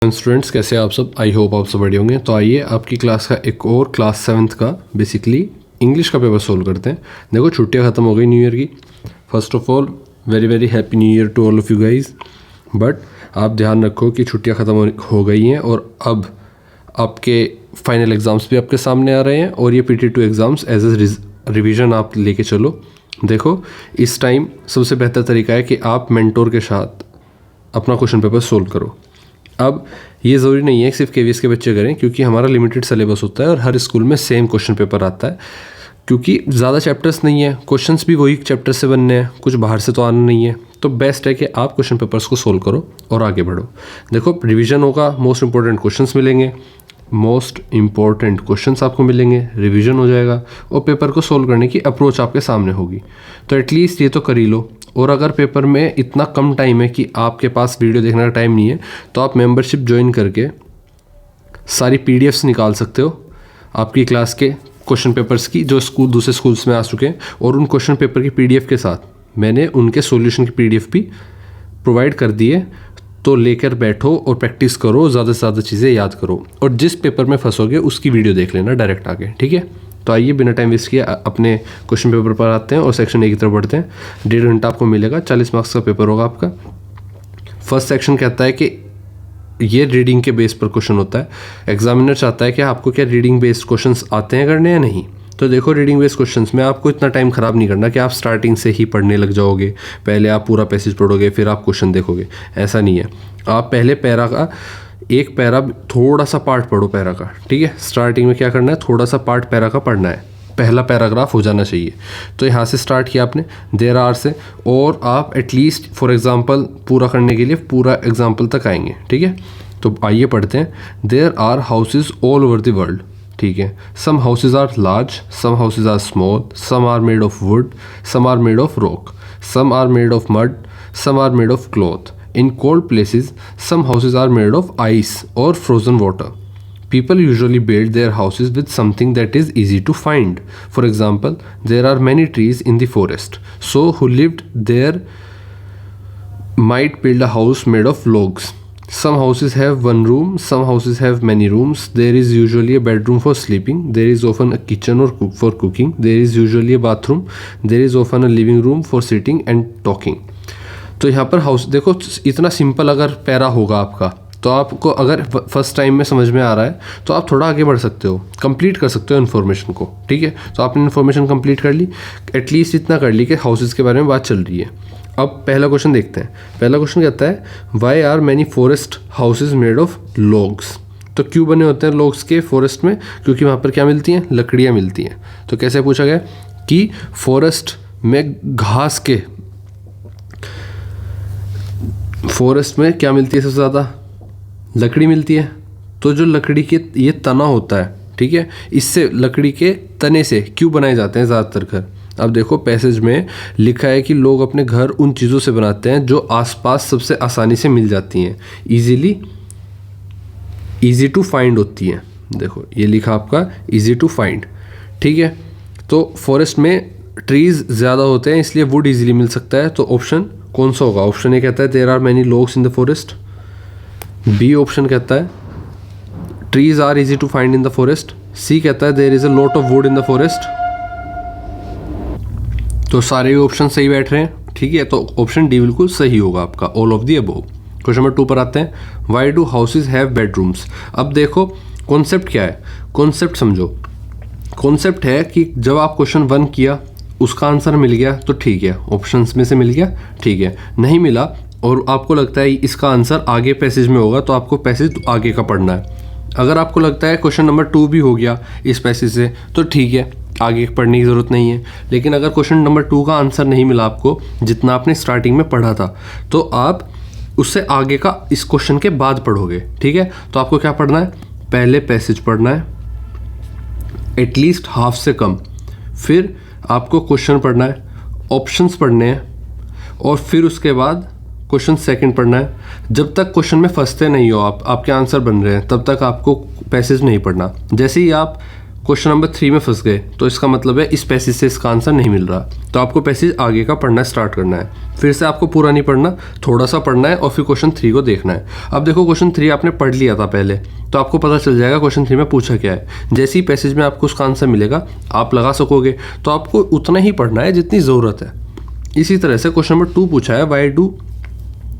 Students कैसे हैं आप सब। आई होप आप सब बढ़िया होंगे। तो आइए आपकी क्लास का एक और क्लास 7th का बेसिकली इंग्लिश का पेपर सोल्व करते हैं। देखो छुट्टियां ख़त्म हो गई न्यू ईयर की। First of all very very happy new year to all of you guys. But आप ध्यान रखो कि छुट्टियां ख़त्म हो गई हैं और अब आपके फाइनल एग्ज़ाम्स भी आपके सामने आ रहे हैं और ये PT2 exams as a revision आप लेके चलो। देखो इस टाइम सबसे बेहतर तरीका है कि आप मेंटोर के साथ अपना क्वेश्चन पेपर सोल्व करो। अब ये ज़रूरी नहीं है कि सिर्फ KVS के बच्चे करें, क्योंकि हमारा लिमिटेड सिलेबस होता है और हर स्कूल में सेम क्वेश्चन पेपर आता है। क्योंकि ज़्यादा चैप्टर्स नहीं है, क्वेश्चंस भी वही चैप्टर से बनने हैं, कुछ बाहर से तो आना नहीं है। तो बेस्ट है कि आप क्वेश्चन पेपर्स को सोल्व करो और आगे बढ़ो। देखो रिवीजन होगा, मोस्ट इंपॉर्टेंट क्वेश्चंस मिलेंगे, मोस्ट इंपॉर्टेंट क्वेश्चंस आपको मिलेंगे, रिवीजन हो जाएगा और पेपर को सोल्व करने की अप्रोच आपके सामने होगी। तो एटलीस्ट ये तो कर ही लो। और अगर पेपर में इतना कम टाइम है कि आपके पास वीडियो देखने का टाइम नहीं है, तो आप मेंबरशिप ज्वाइन करके सारी PDFs निकाल सकते हो आपकी क्लास के क्वेश्चन पेपर्स की, जो दूसरे स्कूल्स में आ चुके हैं। और उन क्वेश्चन पेपर की PDF के साथ मैंने उनके सॉल्यूशन की PDF भी प्रोवाइड कर दी है। तो लेकर बैठो और प्रैक्टिस करो, ज़्यादा से ज़्यादा चीज़ें याद करो और जिस पेपर में फंसोगे उसकी वीडियो देख लेना डायरेक्ट आके, ठीक है। तो आइए बिना टाइम वेस्ट किए अपने क्वेश्चन पेपर पर आते हैं और सेक्शन A की तरफ बढ़ते हैं। 1.5 घंटा आपको मिलेगा, 40 मार्क्स का पेपर होगा आपका। फर्स्ट सेक्शन कहता है कि ये रीडिंग के बेस पर क्वेश्चन होता है। एग्जामिनर चाहता है कि आपको क्या रीडिंग बेस्ड क्वेश्चंस आते हैं करने या नहीं। तो देखो रीडिंग बेस्ड क्वेश्चंस में आपको इतना टाइम ख़राब नहीं करना कि आप स्टार्टिंग से ही पढ़ने लग जाओगे, पहले आप पूरा पैसेज पढ़ोगे फिर आप क्वेश्चन देखोगे, ऐसा नहीं है। आप पहले पैरा का एक पैरा थोड़ा सा पार्ट पढ़ो पैरा का, ठीक है। स्टार्टिंग में क्या करना है, थोड़ा सा पार्ट पैरा का पढ़ना है, पहला पैराग्राफ हो जाना चाहिए। तो यहाँ से स्टार्ट किया आपने देयर आर से, और आप एटलीस्ट फॉर एग्जांपल पूरा करने के लिए पूरा एग्जांपल तक आएंगे, ठीक है। तो आइए पढ़ते हैं। There are houses all over the world, ठीक है। Some houses are large, some houses are small, some are made of wood, some are made of rock, some are made of mud, some are made of cloth. In cold places, some houses are made of ice or frozen water. People usually build their houses with something that is easy to find. For example, there are many trees in the forest. So who lived there might build a house made of logs. Some houses have one room, some houses have many rooms. There is usually a bedroom for sleeping. There is often a kitchen for cooking. There is usually a bathroom. There is often a living room for sitting and talking. तो यहाँ पर house देखो, इतना simple अगर para होगा आपका, तो आपको अगर फर्स्ट टाइम में समझ में आ रहा है तो आप थोड़ा आगे बढ़ सकते हो, कंप्लीट कर सकते हो इन्फॉर्मेशन को, ठीक है। तो आपने इन्फॉर्मेशन कंप्लीट कर ली, एटलीस्ट इतना कर ली कि हाउसेस के बारे में बात चल रही है। अब पहला क्वेश्चन देखते हैं। पहला क्वेश्चन कहता है why are many forest houses made of logs. तो क्यों बने होते हैं लॉग्स के फॉरेस्ट में, क्योंकि वहाँ पर क्या मिलती हैं, लकड़ियाँ मिलती हैं। तो कैसे पूछा गया कि फॉरेस्ट में घास के, फॉरेस्ट में क्या मिलती है सबसे ज़्यादा, लकड़ी मिलती है। तो जो लकड़ी के ये तना होता है, ठीक है, इससे लकड़ी के तने से क्यों बनाए जाते हैं ज़्यादातर घर। अब देखो पैसेज में लिखा है कि लोग अपने घर उन चीज़ों से बनाते हैं जो आसपास सबसे आसानी से मिल जाती हैं, ईजी टू फाइंड होती हैं। देखो ये लिखा आपका ईजी टू फाइंड, ठीक है। तो फॉरेस्ट में ट्रीज़ ज़्यादा होते हैं इसलिए वुड ईजिली मिल सकता है। तो ऑप्शन कौन सा होगा, ऑप्शन ए कहता है there are many logs in the forest. B option कहता है trees are easy to find in the forest. C कहता है there is a lot of wood in the forest. तो सारे ऑप्शन सही बैठ रहे हैं, ठीक है। तो ऑप्शन डी बिल्कुल सही होगा आपका, all of the above. Question number 2 पर आते हैं। Why do houses have bedrooms. अब देखो कॉन्सेप्ट क्या है, कॉन्सेप्ट समझो। कॉन्सेप्ट है कि जब आप क्वेश्चन 1 किया उसका आंसर मिल गया तो ठीक है, ऑप्शंस में से मिल गया, ठीक है। नहीं मिला और आपको लगता है इसका आंसर आगे पैसेज में होगा तो आपको पैसेज आगे का पढ़ना है। अगर आपको लगता है क्वेश्चन नंबर 2 भी हो गया इस पैसेज से तो ठीक है, आगे पढ़ने की ज़रूरत नहीं है। लेकिन अगर क्वेश्चन नंबर 2 का आंसर नहीं मिला आपको जितना आपने स्टार्टिंग में पढ़ा था, तो आप उससे आगे का इस क्वेश्चन के बाद पढ़ोगे, ठीक है। तो आपको क्या पढ़ना है, पहले पैसेज पढ़ना है एटलीस्ट हाफ से कम, फिर आपको क्वेश्चन पढ़ना है, ऑप्शंस पढ़ने हैं और फिर उसके बाद क्वेश्चन सेकंड पढ़ना है। जब तक क्वेश्चन में फंसते नहीं हो आप, आपके आंसर बन रहे हैं, तब तक आपको पैसेज नहीं पढ़ना। जैसे ही आप क्वेश्चन नंबर 3 में फंस गए तो इसका मतलब है इस पैसेज से इसका आंसर नहीं मिल रहा, तो आपको पैसेज आगे का पढ़ना स्टार्ट करना है। फिर से आपको पूरा नहीं पढ़ना, थोड़ा सा पढ़ना है और फिर क्वेश्चन 3 को देखना है। अब देखो क्वेश्चन 3 आपने पढ़ लिया था पहले, तो आपको पता चल जाएगा क्वेश्चन 3 में पूछा क्या है। जैसे ही पैसेज में आपको उसका आंसर मिलेगा आप लगा सकोगे, तो आपको उतना ही पढ़ना है जितनी ज़रूरत है। इसी तरह से क्वेश्चन नंबर 2 पूछा है, why do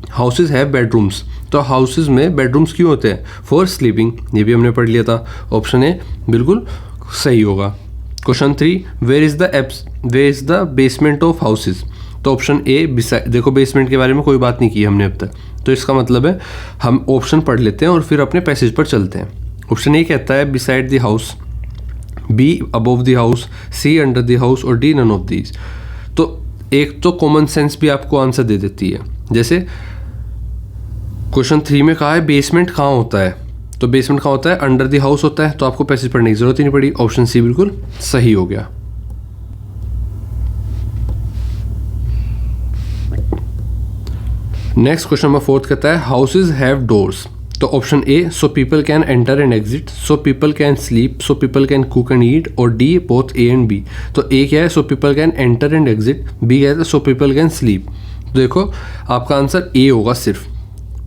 houses have bedrooms. तो हाउसेज में बेडरूम्स क्यों होते हैं? फॉर स्लीपिंग, ये भी हमने पढ़ लिया था। ऑप्शन ए बिल्कुल सही होगा। Question 3, where is the basement of houses. तो ऑप्शन ए देखो बेसमेंट के बारे में कोई बात नहीं की हमने अब तक, तो इसका मतलब है हम ऑप्शन पढ़ लेते हैं और फिर अपने पैसेज पर चलते हैं। ऑप्शन ए कहता है beside the house, B above the house, C under the house और डी नन ऑफ दीज। तो एक तो कॉमन सेंस भी आपको आंसर दे देती है। जैसे क्वेश्चन 3 में कहा है बेसमेंट कहाँ होता है, तो बेसमेंट कहाँ होता है? अंडर द हाउस होता है, तो आपको पैसेज पढ़ने की जरूरत ही नहीं पड़ी। ऑप्शन सी बिल्कुल सही हो गया। नेक्स्ट क्वेश्चन नंबर 4 कहता है हाउसेज हैव डोर्स। तो option A so people can enter and exit, so people can sleep, so people can cook and eat or D both A and B. तो A क्या है? So people can enter and exit, B क्या है? So people can sleep. तो देखो आपका answer A होगा सिर्फ,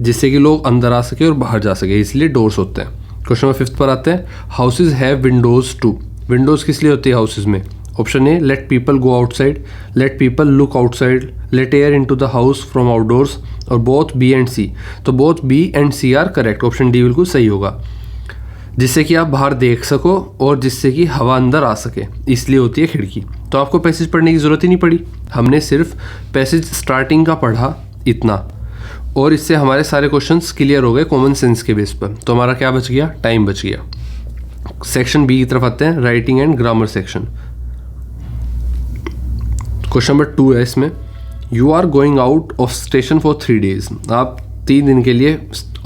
जिससे कि लोग अंदर आ सके और बाहर जा सके, इसलिए डोर्स होते हैं। क्वेश्चन नंबर 5 पर आते हैं, houses have windows too. Windows किस लिए होती है हाउसेज में? Option A let people go outside, let people look outside, let air into the house from outdoors और बोथ बी एंड सी। तो both B and C are correct, option D बिल्कुल सही होगा। जिससे कि आप बाहर देख सको और जिससे कि हवा अंदर आ सके, इसलिए होती है खिड़की। तो आपको पैसेज पढ़ने की ज़रूरत ही नहीं पड़ी, हमने सिर्फ पैसेज स्टार्टिंग का पढ़ा इतना, और इससे हमारे सारे क्वेश्चंस क्लियर हो गए कॉमन सेंस के बेस पर। तो हमारा क्या बच गया? टाइम बच गया। सेक्शन बी की तरफ आते हैं, writing and grammar section. Question number 2 है इसमें, you are going out of station for 3 days। आप 3 दिन के लिए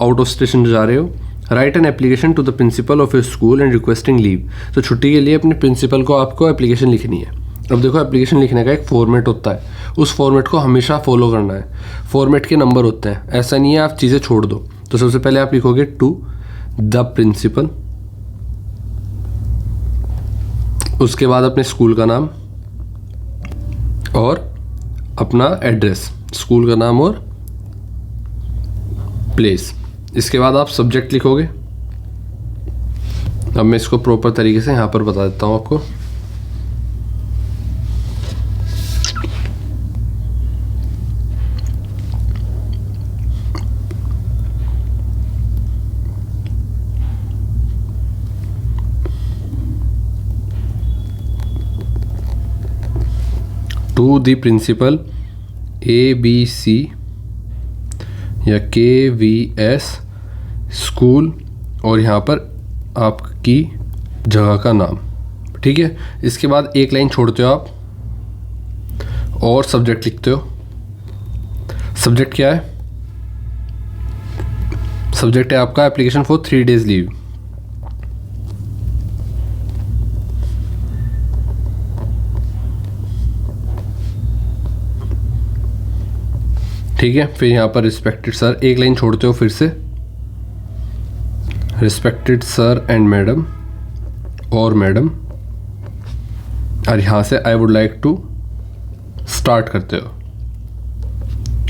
आउट ऑफ स्टेशन जा रहे हो। Write an application to the principal of your school and requesting leave. तो छुट्टी के लिए अपने प्रिंसिपल को आपको एप्लीकेशन लिखनी है। अब देखो एप्लीकेशन लिखने का एक फॉर्मेट होता है, उस फॉर्मेट को हमेशा फॉलो करना है। फॉर्मेट के नंबर होते हैं, ऐसा नहीं है आप चीज़ें छोड़ दो। तो सबसे पहले आप लिखोगे टू द प्रिंसिपल, उसके बाद अपने स्कूल का नाम और अपना एड्रेस, स्कूल का नाम और प्लेस। इसके बाद आप सब्जेक्ट लिखोगे। अब मैं इसको प्रॉपर तरीके से यहाँ पर बता देता हूँ आपको। टू द प्रिंसिपल ABC या KVS स्कूल और यहाँ पर आपकी जगह का नाम, ठीक है। इसके बाद एक लाइन छोड़ते हो आप और सब्जेक्ट लिखते हो। सब्जेक्ट क्या है? सब्जेक्ट है आपका एप्लीकेशन फॉर 3 days लीव। ठीक है, फिर यहाँ पर रिस्पेक्टेड सर, एक लाइन छोड़ते हो फिर से, रिस्पेक्टेड सर एंड मैडम और मैडम, और यहाँ से I would like to start करते हो।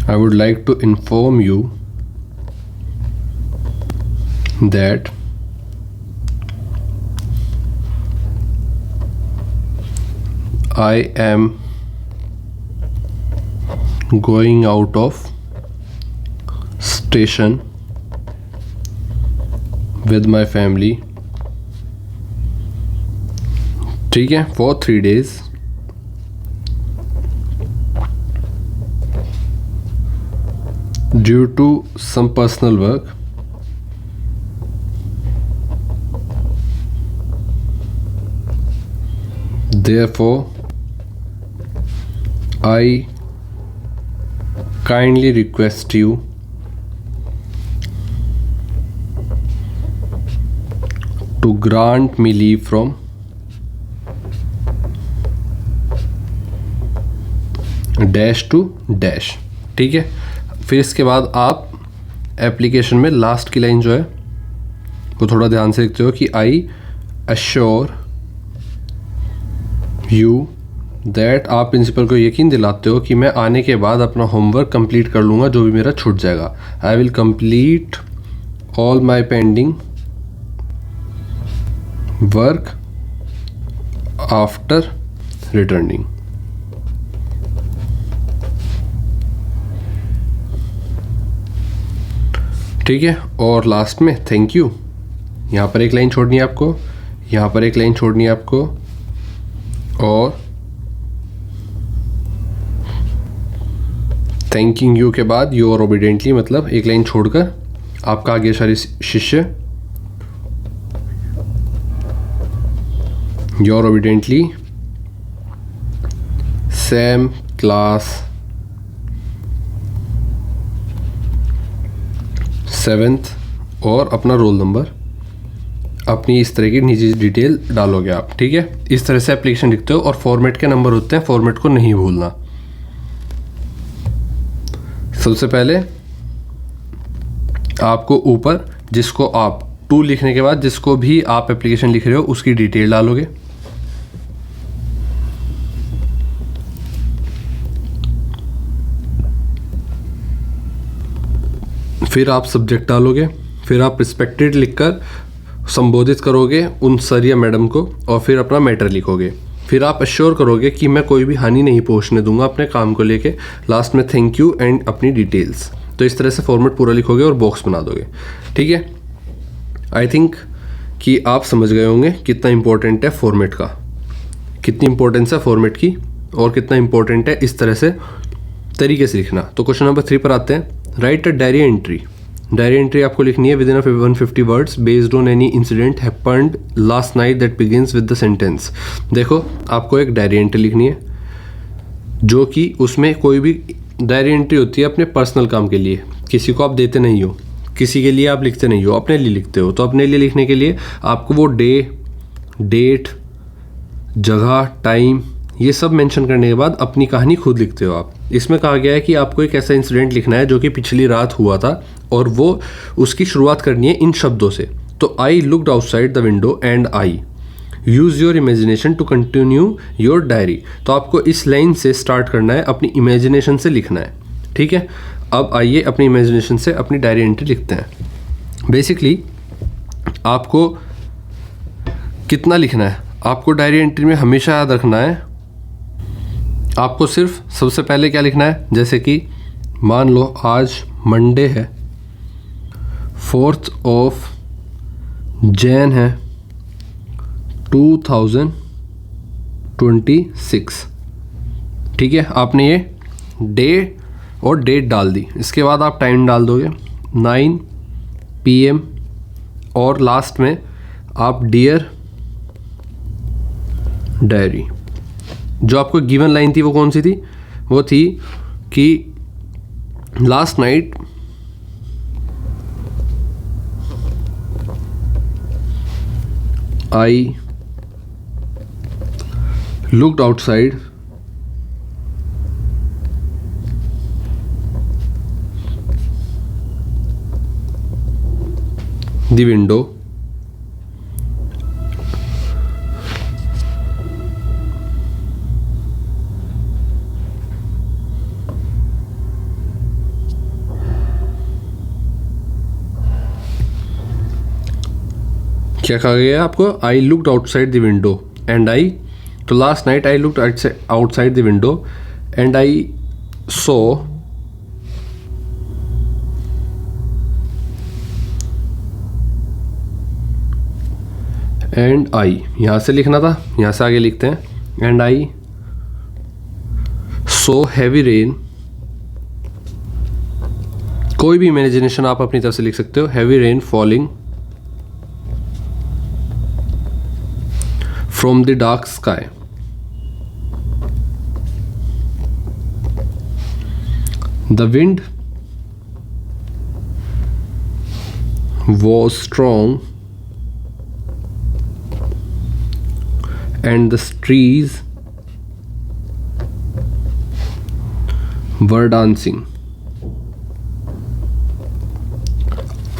I would like to inform you that I am going out of station with my family, ठीक है, for 3 days due to some personal work, therefore I kindly request you to grant me leave from dash to dash. ठीक है, फिर इसके बाद आप application में last की लाइन जो है वो थोड़ा ध्यान से लिखते हो कि आई अश्योर यू दैट आप प्रिंसिपल को यकीन दिलाते हो कि मैं आने के बाद अपना होमवर्क कंप्लीट कर लूँगा जो भी मेरा छूट जाएगा. I will complete all my pending work after returning. ठीक है. और लास्ट में थैंक यू. यहाँ पर एक लाइन छोड़नी है आपको, यहाँ पर एक लाइन छोड़नी है आपको, और थैंकिंग यू के बाद योर ओबीडियंटली मतलब एक लाइन छोड़कर आपका आज्ञाकारी शिष्य, your obediently Sam class 7th और अपना रोल नंबर, अपनी इस तरह की निजी डिटेल डालोगे आप. ठीक है. इस तरह से एप्लीकेशन लिखते हो और फॉर्मेट के नंबर होते हैं, फॉर्मेट को नहीं भूलना. सबसे पहले आपको ऊपर जिसको आप 2 लिखने के बाद जिसको भी आप एप्लीकेशन लिख रहे हो उसकी डिटेल डालोगे. फिर आप सब्जेक्ट डालोगे, फिर आप रिस्पेक्टेड लिखकर संबोधित करोगे उन सर या मैडम को, और फिर अपना मैटर लिखोगे. फिर आप अश्योर करोगे कि मैं कोई भी हानि नहीं पहुंचने दूंगा अपने काम को लेके. लास्ट में थैंक यू एंड अपनी डिटेल्स. तो इस तरह से फॉर्मेट पूरा लिखोगे और बॉक्स बना दोगे. ठीक है. आई थिंक कि आप समझ गए होंगे कितना इंपॉर्टेंट है फॉर्मेट का, कितनी इंपॉर्टेंस है फॉर्मेट की, और कितना इंपॉर्टेंट है इस तरह से तरीके से लिखना. तो क्वेश्चन नंबर 3 पर आते हैं. Right a diary entry. Diary entry आपको लिखनी है with in 150 words based on any incident happened last night that begins with the sentence. देखो आपको एक डायरी एंट्री लिखनी है जो कि उसमें कोई भी डायरी एंट्री होती है अपने पर्सनल काम के लिए, किसी को आप देते नहीं हो, किसी के लिए आप लिखते नहीं हो, अपने लिए लिखते हो. तो अपने लिए लिखने के लिए आपको वो डे, डेट, जगह, टाइम ये सब मेंशन करने के बाद अपनी कहानी खुद लिखते हो आप. इसमें कहा गया है कि आपको एक ऐसा इंसिडेंट लिखना है जो कि पिछली रात हुआ था और वो उसकी शुरुआत करनी है इन शब्दों से. तो I looked outside the window and I use your imagination to continue your diary. तो आपको इस लाइन से स्टार्ट करना है, अपनी इमेजिनेशन से लिखना है. ठीक है. अब आइए अपनी इमेजिनेशन से अपनी डायरी एंट्री लिखते हैं. बेसिकली आपको कितना लिखना है, आपको डायरी एंट्री में हमेशा याद रखना है आपको सिर्फ सबसे पहले क्या लिखना है. जैसे कि मान लो आज मंडे है, 4th of Jan है 2026. ठीक है. आपने ये डे और डेट डाल दी. इसके बाद आप टाइम डाल दोगे 9 PM और लास्ट में आप डियर डायरी. जो आपको गिवन लाइन थी वो कौन सी थी, वो थी कि last night I looked outside the window क्या कहा गया आपको, I looked outside the window and I. तो last night I looked outside the window and I saw and I यहाँ से लिखना था, यहाँ से आगे लिखते हैं and I saw heavy rain. कोई भी इमेजिनेशन आप अपनी तरफ से लिख सकते हो. Heavy rain falling from the dark sky. The wind was strong and the trees were dancing.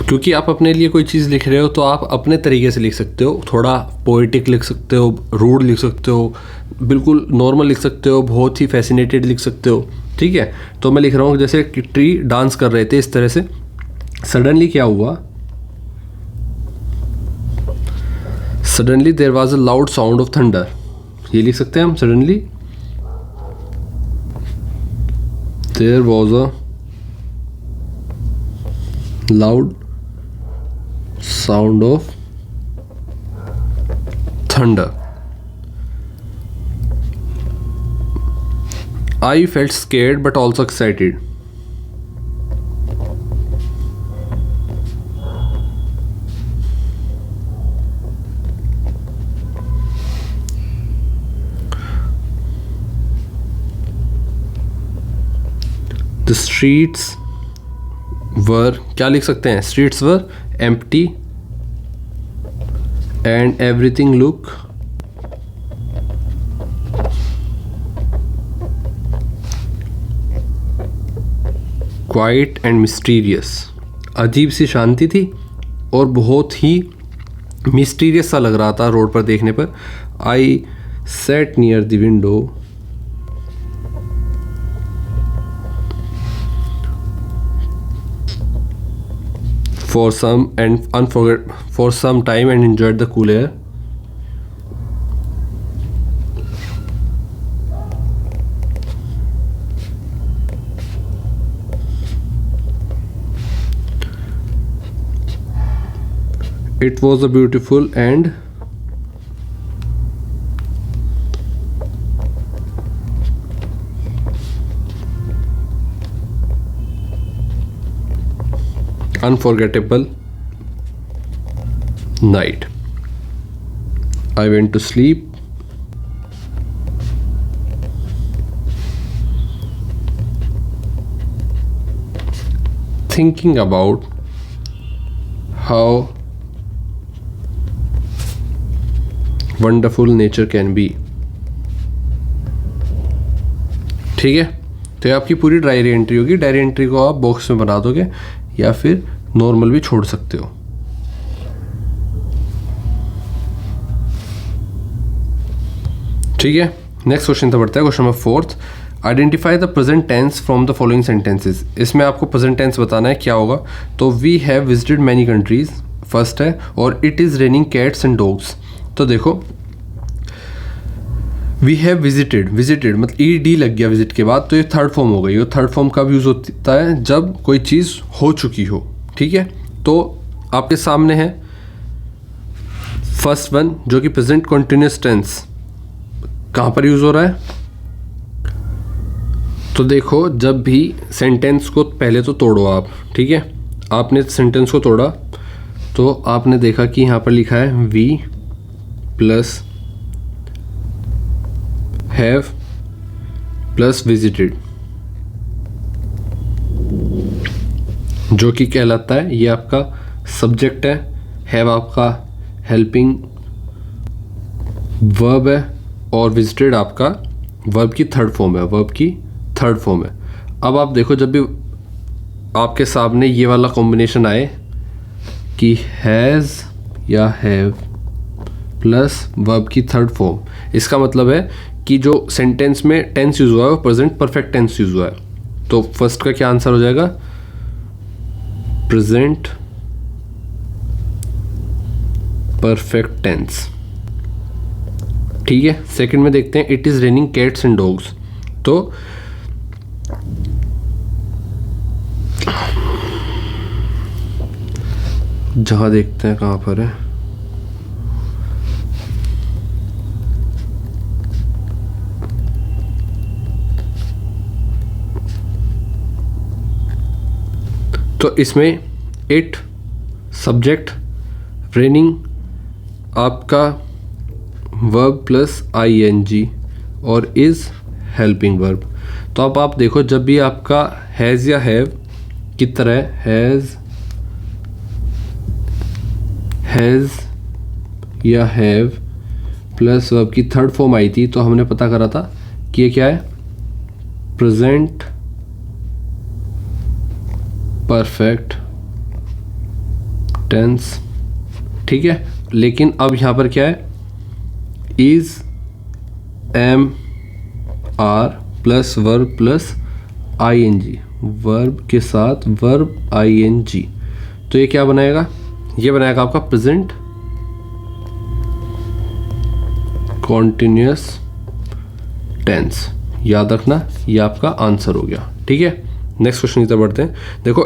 क्योंकि आप अपने लिए कोई चीज़ लिख रहे हो तो आप अपने तरीके से लिख सकते हो. थोड़ा पोएटिक लिख सकते हो, रूड लिख सकते हो, बिल्कुल नॉर्मल लिख सकते हो, बहुत ही फैसिनेटेड लिख सकते हो, ठीक है। तो मैं लिख रहा हूँ जैसे कि ट्री डांस कर रहे थे इस तरह से। सडनली क्या हुआ, suddenly there was a loud sound of thunder, ये लिख सकते हैं हम। Suddenly there was a loud sound of thunder. I felt scared but also excited. The streets were, क्या लिख सकते हैं, streets were empty and everything look quiet and mysterious. अजीब सी शांति थी और बहुत ही मिस्टीरियस सा लग रहा था रोड पर देखने पर। आई sat near the window for some time and enjoyed the cool air. It was a beautiful and unforgettable night. I went to sleep thinking about how wonderful nature can be. ठीक है, तो ये आपकी पूरी diary entry होगी। Diary entry को आप box में बना दोगे या फिर नॉर्मल भी छोड़ सकते हो। ठीक है, नेक्स्ट क्वेश्चन तो बढ़ता है question number 4। Identify the present tense from the following sentences. इसमें आपको प्रेजेंट टेंस बताना है क्या होगा। तो we have visited many countries first है, और it is raining cats and dogs. तो देखो वी हैव विजिटेड, विजिटेड मतलब ई डी लग गया विजिट के बाद, तो ये थर्ड फॉर्म हो गई। और थर्ड फॉर्म कब यूज़ होता है, जब कोई चीज़ हो चुकी हो। ठीक है, तो आपके सामने है फर्स्ट वन जो कि प्रेजेंट कंटिन्यूअस टेंस कहाँ पर यूज़ हो रहा है। तो देखो जब भी सेंटेंस को पहले तो तोड़ो आप। ठीक है, आपने सेंटेंस को तोड़ा तो आपने देखा कि यहाँ पर लिखा है we plus have plus visited, जो कि कहलाता है ये आपका सब्जेक्ट है। हैव आपका हेल्पिंग वर्ब है और विजिटेड आपका वर्ब की थर्ड फॉर्म है, वर्ब की थर्ड फॉर्म है। अब आप देखो जब भी आपके सामने ये वाला कॉम्बिनेशन आए कि हैज़ या हैव प्लस वर्ब की थर्ड फॉर्म, इसका मतलब है कि जो सेंटेंस में टेंस यूज़ हुआ है वो प्रेजेंट परफेक्ट टेंस यूज़ हुआ है। तो फर्स्ट का क्या आंसर हो जाएगा, प्रेजेंट परफेक्ट टेंस। ठीक है, सेकंड में देखते हैं it is raining cats and dogs. तो जहाँ देखते हैं कहाँ पर है, तो इसमें इट सब्जेक्ट, रेनिंग आपका वर्ब प्लस ING और इज़ हेल्पिंग वर्ब। तो अब आप देखो जब भी आपका हैज़ या हैव की तरह हैज़ या हैव प्लस वर्ब की थर्ड फॉर्म आई थी, तो हमने पता करा था कि ये क्या है, प्रेजेंट परफेक्ट टेंस। ठीक है, लेकिन अब यहाँ पर क्या है, is am are plus verb plus ING, verb के साथ वर्ब ING, तो ये क्या बनाएगा, ये बनाएगा आपका प्रेजेंट कॉन्टिन्यूअस टेंस। याद रखना, ये आपका आंसर हो गया। ठीक है, नेक्स्ट क्वेश्चन की तरफ बढ़ते हैं। देखो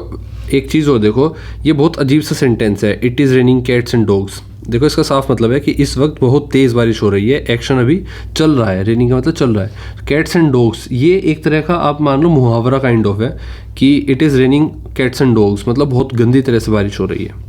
एक चीज़ और देखो, ये बहुत अजीब सा सेंटेंस है, it is raining cats and dogs. देखो इसका साफ मतलब है कि इस वक्त बहुत तेज़ बारिश हो रही है, एक्शन अभी चल रहा है, रेनिंग का मतलब चल रहा है। कैट्स एंड डॉग्स ये एक तरह का आप मान लो मुहावरा काइंड ऑफ है कि it is raining cats and dogs, मतलब बहुत गंदी तरह से बारिश हो रही है।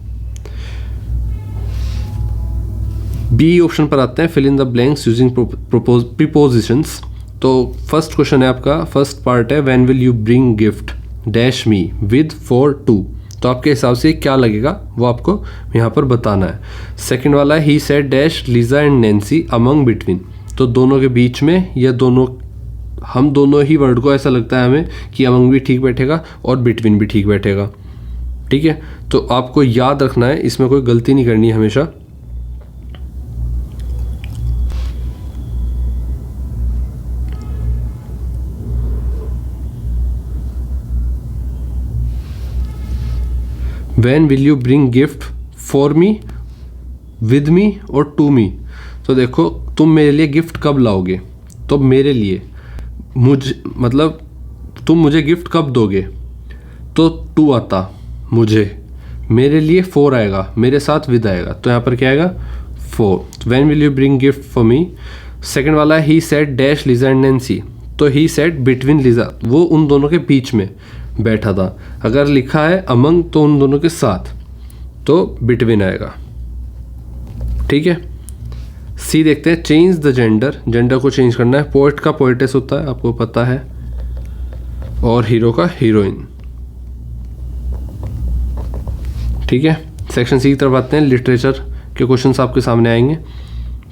बी ऑप्शन पर आते हैं, fill in the blanks using prepositions. तो फर्स्ट क्वेश्चन है आपका, फर्स्ट पार्ट है when will you bring gift dash me with for to, तो आपके हिसाब से क्या लगेगा वो आपको यहाँ पर बताना है। सेकंड वाला है he said dash Lisa and Nancy among between, तो दोनों के बीच में, या दोनों, हम दोनों ही वर्ड को ऐसा लगता है हमें कि अमंग भी ठीक बैठेगा और बिटवीन भी ठीक बैठेगा। ठीक है, तो आपको याद रखना है, इसमें कोई गलती नहीं करनी है हमेशा। When will you bring gift for me, with me और to me, तो देखो तुम मेरे लिए गिफ्ट कब लाओगे, तो मेरे लिए, मुझे मतलब तुम मुझे गिफ्ट कब दोगे, तो टू आता मुझे, मेरे लिए फोर आएगा, मेरे साथ विद आएगा, तो यहाँ पर क्या आएगा four. When will you bring gift for me. Second वाला है he said dash Lisa and Nancy, तो ही सेड बिटवीन लीजा, वो उन दोनों के बीच में बैठा था। अगर लिखा है अमंग तो उन दोनों के साथ, तो बिटवीन आएगा। ठीक है, सी देखते हैं, चेंज द जेंडर, जेंडर को चेंज करना है। पोएट का पोएटेस होता है, आपको पता है, और हीरो का हीरोइन। ठीक है, सेक्शन सी की तरफ आते हैं। लिटरेचर के क्वेश्चंस आपके सामने आएंगे।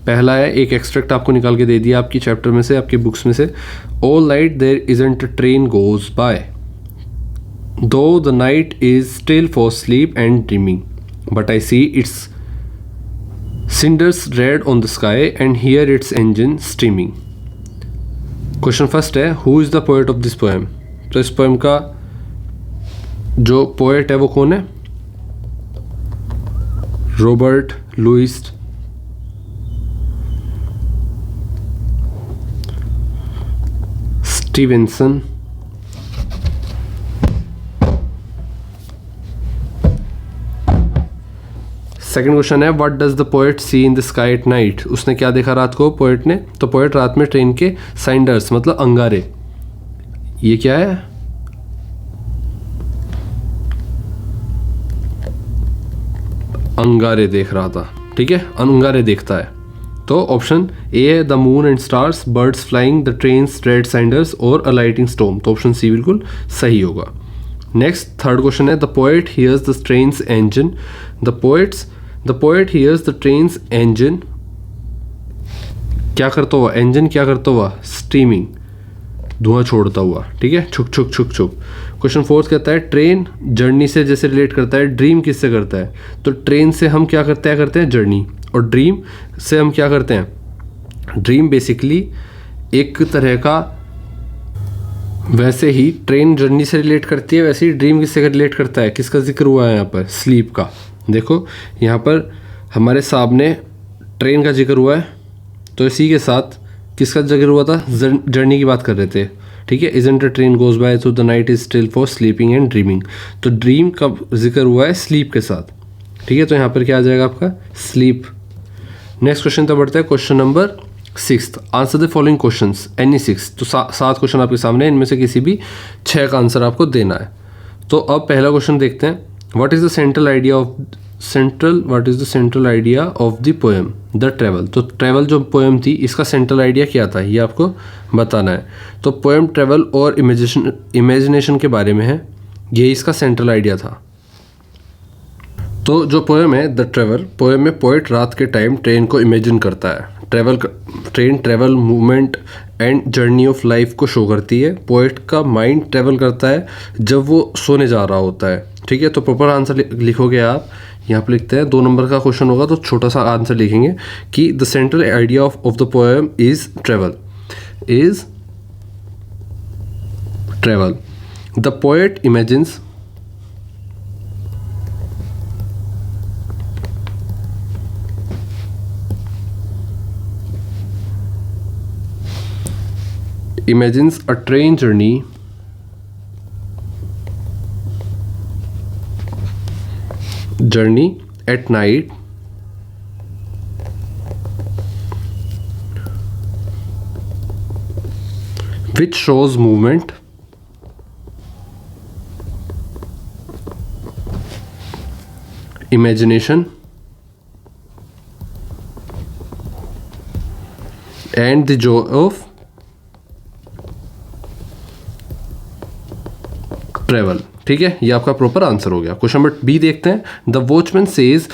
पहला है, एक एक्सट्रैक्ट आपको निकाल के दे दिया आपकी चैप्टर में से, आपकी बुक्स में से। All night there isn't a train goes by, though the night is still for sleep and dreaming, but I see its cinders red on the sky and hear its engine steaming. Question first है, who is the poet of this poem, तो इस poem का जो poet है वो कौन है, Robert Louis Stevenson. Second question है, what does the poet see in the sky at night, उसने क्या देखा रात को पोएट ने, तो पोएट रात में ट्रेन के साइंडर्स मतलब अंगारे, ये क्या है, अंगारे देख रहा था। ठीक है, अंगारे देखता है, तो ऑप्शन ए है the moon and stars, birds flying, the train's red cinders or a lighting storm, तो ऑप्शन सी बिल्कुल सही होगा। नेक्स्ट थर्ड क्वेश्चन है, the poet hears the train's engine, the poet hears the train's engine क्या करता हुआ, engine क्या करता हुआ, स्टीमिंग, धुआं छोड़ता हुआ। ठीक है, छुक छुक छुक छुक। क्वेश्चन फोर्थ कहता है, ट्रेन जर्नी से जैसे रिलेट करता है, ड्रीम किससे करता है, तो ट्रेन से हम क्या करते हैं जर्नी, और ड्रीम से हम क्या करते हैं, ड्रीम बेसिकली एक तरह का, वैसे ही ट्रेन जर्नी से रिलेट करती है, वैसे ही ड्रीम किससे रिलेट करता है, किसका जिक्र हुआ है यहाँ पर, स्लीप का। देखो यहाँ पर हमारे सामने ट्रेन का जिक्र हुआ है, तो इसी के साथ किसका जिक्र हुआ था, जर्नी की बात कर रहे थे। ठीक है, isn't a train goes bye so the night is still for sleeping and dreaming, तो ड्रीम का जिक्र हुआ है स्लीप के साथ। ठीक है, तो यहाँ पर क्या आ जाएगा आपका, स्लीप। नेक्स्ट क्वेश्चन तो बढ़ता है, question number 6, answer the following questions any 6, तो 7 क्वेश्चन आपके सामने, इनमें से किसी भी 6 का आंसर आपको देना है। तो अब पहला क्वेश्चन देखते हैं, what is the central idea of the poem the travel, तो ट्रेवल जो पोएम थी इसका सेंट्रल आइडिया क्या था, ये आपको बताना है। तो पोएम ट्रेवल और इमेजिनेशन के बारे में है, यही इसका सेंट्रल आइडिया था। तो जो पोएम है द ट्रेवल, पोएम में पोएट रात के टाइम ट्रेन को इमेजिन करता है, train travel movement and journey of life को शो करती है। पोएट का माइंड ट्रेवल करता है जब वो सोने जा रहा होता है। ठीक है, तो प्रॉपर आंसर लिखोगे आप, यहाँ पर लिखते हैं 2 नंबर का क्वेश्चन होगा तो छोटा सा आंसर लिखेंगे कि the central idea of the poem is travel. is travel. The poet imagines a train journey at night which shows movement, imagination, and the joy of travel. ठीक है, ये आपका प्रॉपर आंसर हो गया. क्वेश्चन नंबर बी देखते हैं. The watchman says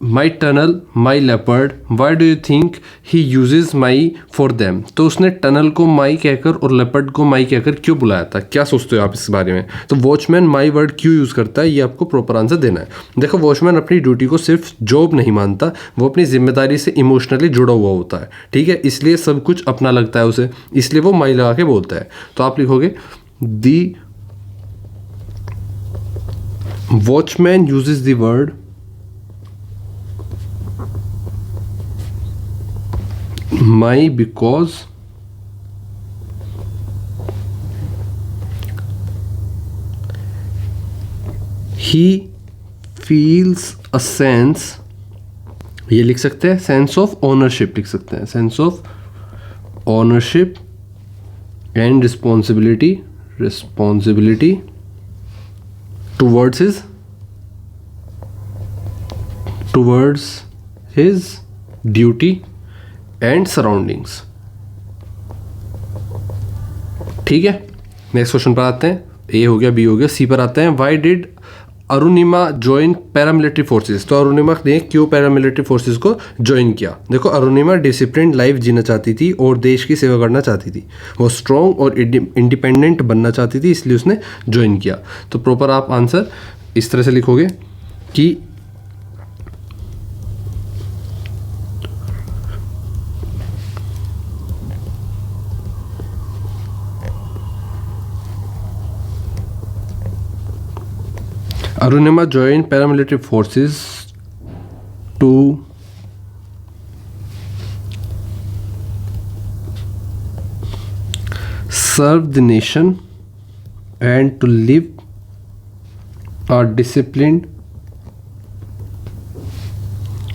my tunnel my leopard why do you think he uses my for them. तो उसने टनल को माई कहकर और लेपर्ड को माई कहकर क्यों बुलाया था? क्या सोचते हो आप इस बारे में? तो वॉचमैन माई वर्ड क्यों यूज़ करता है, ये आपको प्रॉपर आंसर देना है. देखो, वॉचमैन अपनी ड्यूटी को सिर्फ जॉब नहीं मानता, वो अपनी जिम्मेदारी से इमोशनली जुड़ा हुआ होता है. ठीक है, इसलिए सब कुछ अपना लगता है उसे, इसलिए वो माई लगा के बोलता है. तो आप लिखोगे दी watchman uses the word my because he feels a sense, ये लिख सकते हैं सेंस ऑफ ओनरशिप, लिख सकते हैं sense of ownership and responsibility towards his duty and surroundings. ठीक है, नेक्स्ट क्वेश्चन पर आते हैं. ए हो गया, बी हो गया, सी पर आते हैं. Why did Arunima join paramilitary forces. तो अरुणिमा ने क्यों पैरामिलिट्री फोर्सेस को ज्वाइन किया? देखो, अरुणिमा डिसिप्लिन लाइफ जीना चाहती थी और देश की सेवा करना चाहती थी. वो स्ट्रॉन्ग और इंडिपेंडेंट बनना चाहती थी, इसलिए उसने ज्वाइन किया. तो प्रॉपर आप आंसर इस तरह से लिखोगे कि Arunima joined paramilitary forces to serve the nation and to live a disciplined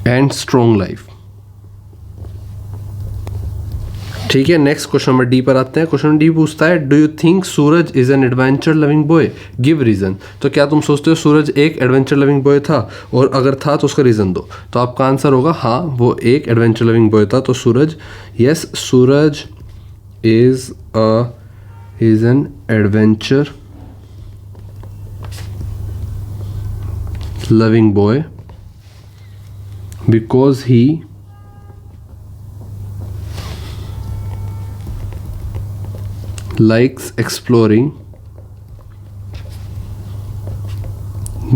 and strong life. ठीक है, नेक्स्ट क्वेश्चन नंबर डी पर आते हैं. क्वेश्चन नंबर डी पूछता है do you think Suraj is an adventure loving boy, give reason. तो क्या तुम सोचते हो सूरज एक एडवेंचर लविंग बॉय था, और अगर था तो उसका रीज़न दो. तो आपका आंसर होगा हाँ, वो एक एडवेंचर लविंग बॉय था. तो Suraj, yes, Suraj is an adventure loving boy because he likes exploring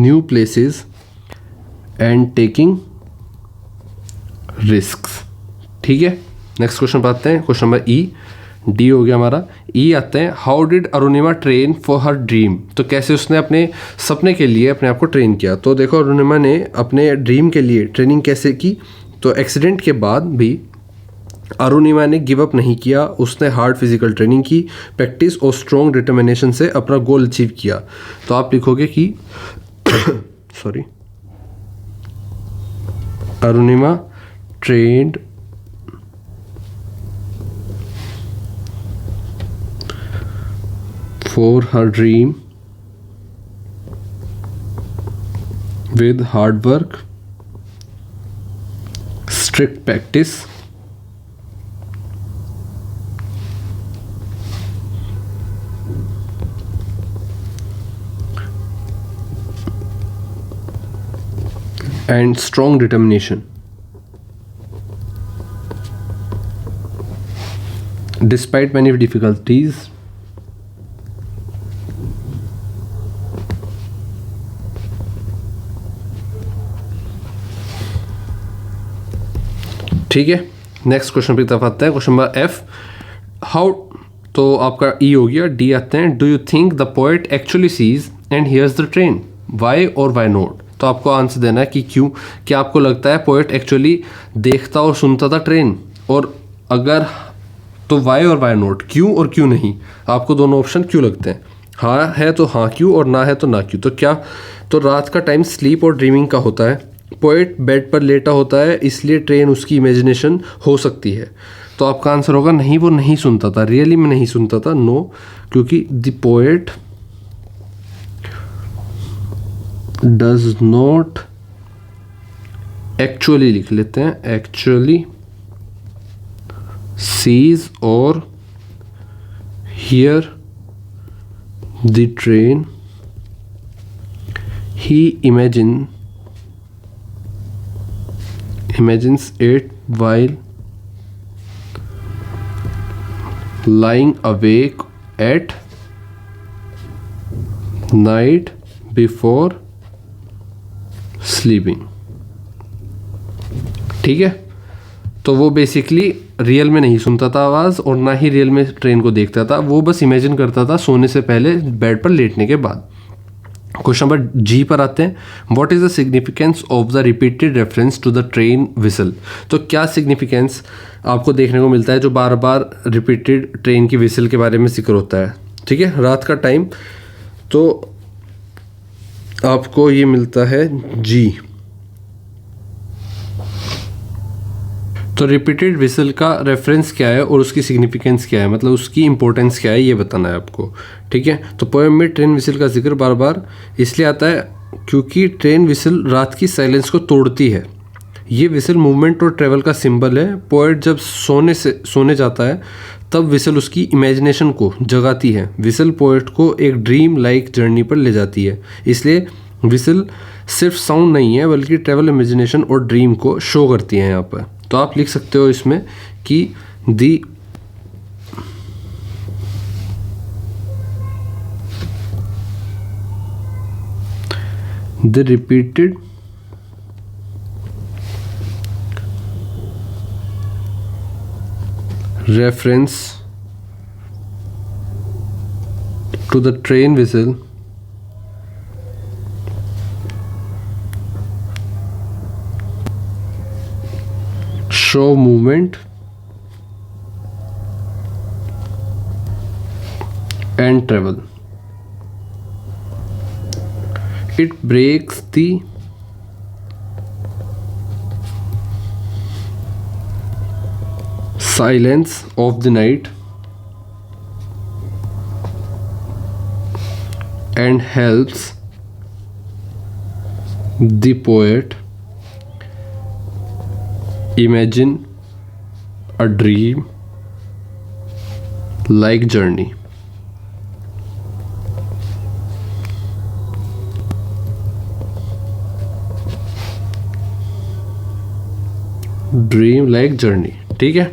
new places and taking risks. ठीक है, नेक्स्ट क्वेश्चन पर आते हैं. क्वेश्चन नंबर ई, डी हो गया हमारा. ई आते हैं how did Arunima train for her dream. तो कैसे उसने अपने सपने के लिए अपने आप को ट्रेन किया. तो देखो, अरुणिमा ने अपने ड्रीम के लिए ट्रेनिंग कैसे की. तो एक्सीडेंट के बाद भी अरुणिमा ने गिव अप नहीं किया, उसने हार्ड फिजिकल ट्रेनिंग की, प्रैक्टिस और स्ट्रॉन्ग डिटर्मिनेशन से अपना गोल अचीव किया. तो आप लिखोगे कि sorry, Arunima trained for her dream with hard work, strict practice and strong determination despite many difficulties. ठीक है, नेक्स्ट क्वेश्चन की तरफ आते हैं. क्वेश्चन नंबर एफ, हाउ, तो आपका ई हो गया। डी आते हैं, do you think the poet actually sees and hears the train, why और वाई नॉट। तो आपको आंसर देना है कि क्यों, क्या आपको लगता है पोएट एक्चुअली देखता और सुनता था ट्रेन, और अगर तो वाई और वाई नॉट, क्यों और क्यों नहीं। आपको दोनों ऑप्शन क्यों लगते हैं, हाँ है तो हाँ क्यों, और ना है तो ना क्यों। तो क्या, तो रात का टाइम स्लीप और ड्रीमिंग का होता है, पोएट बेड पर लेटा होता है इसलिए ट्रेन उसकी इमेजिनेशन हो सकती है। तो आपका आंसर होगा नहीं, वो नहीं सुनता था, रियली में नहीं सुनता था, नो, क्योंकि the poet does not actually, लिख लेते हैं एक्चुअली, सीज और here the train, he imagines it while lying awake at night before sleeping। ठीक है, तो वो बेसिकली रियल में नहीं सुनता था आवाज़, और ना ही रियल में ट्रेन को देखता था, वो बस इमेजिन करता था सोने से पहले बेड पर लेटने के बाद। क्वेश्चन नंबर जी पर आते हैं, what is the significance of the repeated reference to the train whistle. तो क्या सिग्निफिकेंस आपको देखने को मिलता है जो बार बार रिपीटेड ट्रेन की विसल के बारे में जिक्र होता है। ठीक है, रात का टाइम, तो आपको ये मिलता है जी। तो रिपीटेड विसल का रेफरेंस क्या है और उसकी सिग्निफिकेंस क्या है, मतलब उसकी इंपॉर्टेंस क्या है, ये बताना है आपको। ठीक है, तो पोएम में ट्रेन विसल का जिक्र बार बार इसलिए आता है क्योंकि ट्रेन विसल रात की साइलेंस को तोड़ती है। ये विसल मूवमेंट और ट्रेवल का सिंबल है। पोएट जब सोने जाता है तब विसल उसकी इमेजिनेशन को जगाती है। विसल पोएट को एक ड्रीम लाइक जर्नी पर ले जाती है, इसलिए विसल सिर्फ साउंड नहीं है बल्कि ट्रेवल, इमेजिनेशन और ड्रीम को शो करती है यहाँ पर। तो आप लिख सकते हो इसमें कि the repeated reference to the train whistle show movement and travel. It breaks the silence of the night and helps the poet imagine a dream like journey. Dream like journey. ठीक है,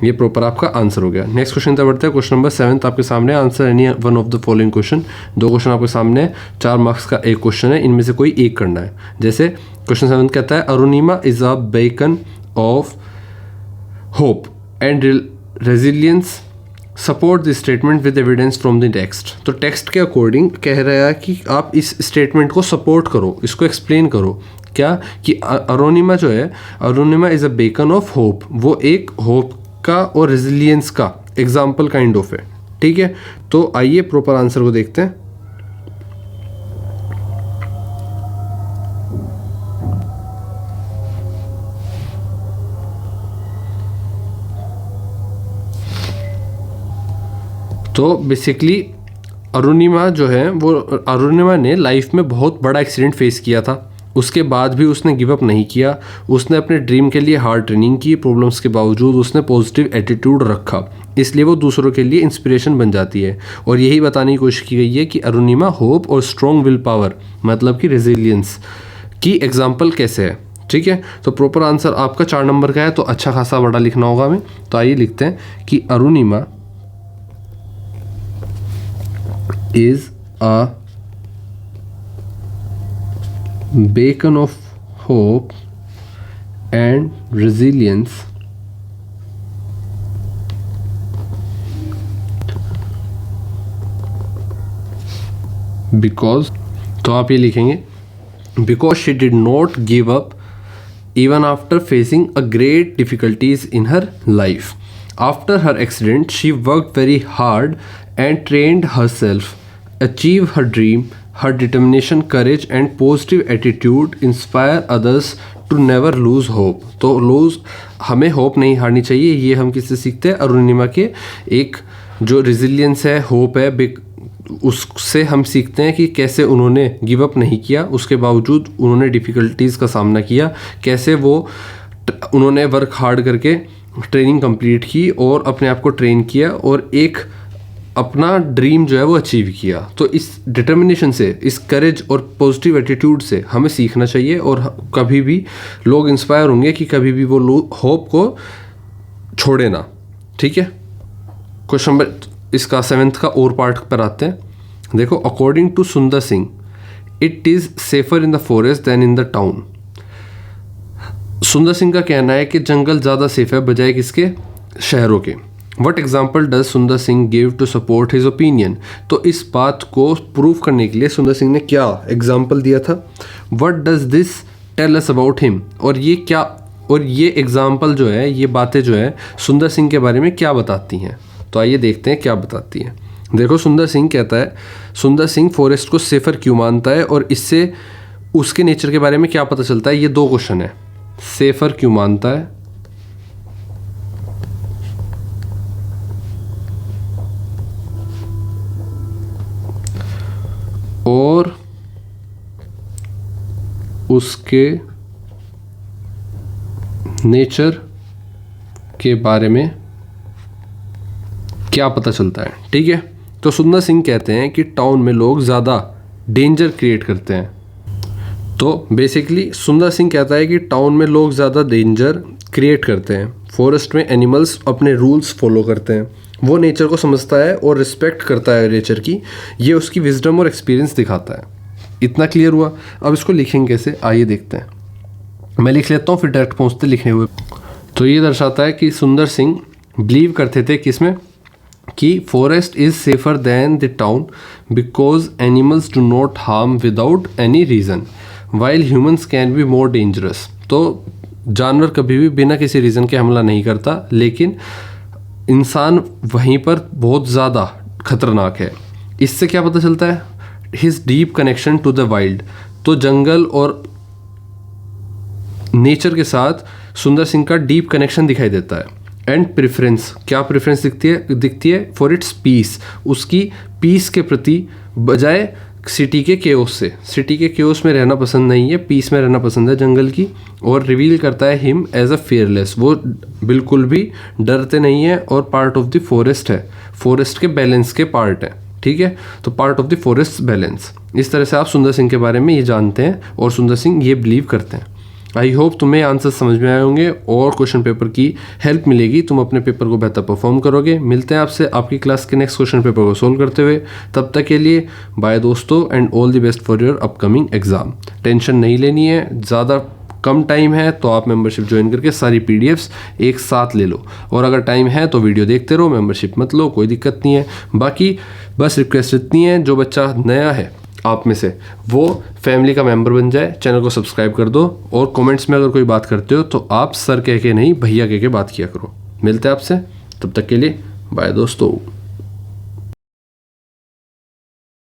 ये प्रॉपर आपका answer हो गया। Next question तक बढ़ते हैं। Question number 7 आपके सामने, answer any one of the following question. दो क्वेश्चन आपके सामने, 4 मार्क्स का एक क्वेश्चन है, इनमें से कोई एक करना है। जैसे क्वेश्चन 7 कहता है Arunima is a beacon of hope and resilience, support this statement with evidence from the text. तो टेक्स्ट के अकॉर्डिंग कह रहा है कि आप इस स्टेटमेंट को सपोर्ट करो, इसको एक्सप्लेन करो। क्या कि अरुणिमा जो है, Arunima is a beacon of hope, वो एक होप का और रेजिलियंस का एग्जाम्पल काइंड ऑफ है। ठीक है, तो आइए प्रॉपर आंसर को देखते हैं। तो बेसिकली अरुणिमा जो है वो, अरुणिमा ने लाइफ में बहुत बड़ा एक्सीडेंट फेस किया था, उसके बाद भी उसने गिव अप नहीं किया। उसने अपने ड्रीम के लिए हार्ड ट्रेनिंग की, प्रॉब्लम्स के बावजूद उसने पॉजिटिव एटीट्यूड रखा, इसलिए वो दूसरों के लिए इंस्पिरेशन बन जाती है। और यही बताने की कोशिश की गई है कि अरुणिमा होप और स्ट्रॉन्ग विल पावर मतलब कि रेजिलियंस की एग्जाम्पल कैसे है। ठीक है, तो प्रॉपर आंसर आपका 4 नंबर का है, तो अच्छा खासा बड़ा लिखना होगा हमें। तो आइए लिखते हैं कि Arunima is a beacon of hope and resilience because, तो आप ये लिखेंगे because she did not give up even after facing a great difficulties in her life. After her accident, she worked very hard and trained herself, achieved her dream. Her determination, courage and positive attitude inspire others to never lose hope. तो हमें hope नहीं हारनी चाहिए, ये हम किससे सीखते हैं? अरुणिमा के एक जो रिजिलियंस है, होप है, उससे हम सीखते हैं कि कैसे उन्होंने गिव अप नहीं किया, उसके बावजूद उन्होंने डिफ़िकल्टीज़ का सामना किया, कैसे उन्होंने वर्क हार्ड करके ट्रेनिंग कंप्लीट की और अपने आप को ट्रेन किया और एक अपना ड्रीम जो है वो अचीव किया। तो इस डिटर्मिनेशन से, इस करेज और पॉजिटिव एटीट्यूड से हमें सीखना चाहिए और कभी भी लोग इंस्पायर होंगे कि कभी भी वो होप को छोड़े ना। ठीक है, क्वेश्चन नंबर इसका 7th का और पार्ट पर आते हैं। देखो, according to Sundar Singh it is safer in the forest than in the town. Sundar Singh का कहना है कि जंगल ज़्यादा सेफ है बजाय किसके? शहरों के। What example does Sundar Singh give to support his opinion. तो इस बात को प्रूव करने के लिए सुंदर सिंह ने क्या एग्जाम्पल दिया था? What does this tell us about him. और ये एग्जाम्पल जो है, ये बातें जो है सुंदर सिंह के बारे में क्या बताती हैं? तो आइए देखते हैं क्या बताती है। देखो, सुंदर सिंह कहता है, सुंदर सिंह फॉरेस्ट को सेफर क्यों मानता है और इससे उसके नेचर के बारे में क्या पता चलता है? ये 2 क्वेश्चन है। सेफर क्यों मानता है और उसके नेचर के बारे में क्या पता चलता है। ठीक है, तो सुंदर सिंह कहते हैं कि टाउन में लोग ज़्यादा डेंजर क्रिएट करते हैं। तो बेसिकली सुंदर सिंह कहता है कि टाउन में लोग ज़्यादा डेंजर क्रिएट करते हैं, फॉरेस्ट में एनिमल्स अपने रूल्स फॉलो करते हैं, वो नेचर को समझता है और रिस्पेक्ट करता है नेचर की, ये उसकी विजडम और एक्सपीरियंस दिखाता है। इतना क्लियर हुआ। अब इसको लिखेंगे कैसे, आइए देखते हैं। मैं लिख लेता हूँ फिर डायरेक्ट पहुँचते लिखने हुए। तो ये दर्शाता है कि सुंदर सिंह बिलीव करते थे किसमें? कि forest is safer than the town because animals do not harm without any reason while humans can be more dangerous. तो जानवर कभी भी बिना किसी रीज़न के हमला नहीं करता, लेकिन इंसान वहीं पर बहुत ज़्यादा खतरनाक है। इससे क्या पता चलता है? His deep connection to the wild. तो जंगल और नेचर के साथ सुंदर सिंह का डीप कनेक्शन दिखाई देता है। एंड प्रेफरेंस, क्या प्रेफरेंस दिखती है? फॉर इट्स पीस, उसकी पीस के प्रति बजाय सिटी के केओस से। सिटी के केओस में रहना पसंद नहीं है, पीस में रहना पसंद है जंगल की। और रिवील करता है हिम एज अ फेयरलेस, वो बिल्कुल भी डरते नहीं है और पार्ट ऑफ द फॉरेस्ट है, फॉरेस्ट के बैलेंस के पार्ट है। ठीक है, तो part of the forest balance. इस तरह से आप सुंदर सिंह के बारे में ये जानते हैं और सुंदर सिंह ये बिलीव करते हैं। आई होप तुम्हें आंसर समझ में आए होंगे और क्वेश्चन पेपर की हेल्प मिलेगी, तुम अपने पेपर को बेहतर परफॉर्म करोगे। मिलते हैं आपसे आपकी क्लास के नेक्स्ट क्वेश्चन पेपर को सोल्व करते हुए। तब तक के लिए बाय दोस्तों, and all the best for your upcoming exam. Tension नहीं लेनी है, ज़्यादा कम टाइम है तो आप मेंबरशिप ज्वाइन करके सारी PDFs एक साथ ले लो, और अगर टाइम है तो वीडियो देखते रहो, मेंबरशिप मत लो, कोई दिक्कत नहीं है। बाकी बस रिक्वेस्ट इतनी है, जो बच्चा नया है आप में से वो फैमिली का मेंबर बन जाए, चैनल को सब्सक्राइब कर दो, और कमेंट्स में अगर कोई बात करते हो तो आप सर कह के नहीं भैया कह के बात किया करो। मिलते हैं आपसे, तब तक के लिए बाय दोस्तों।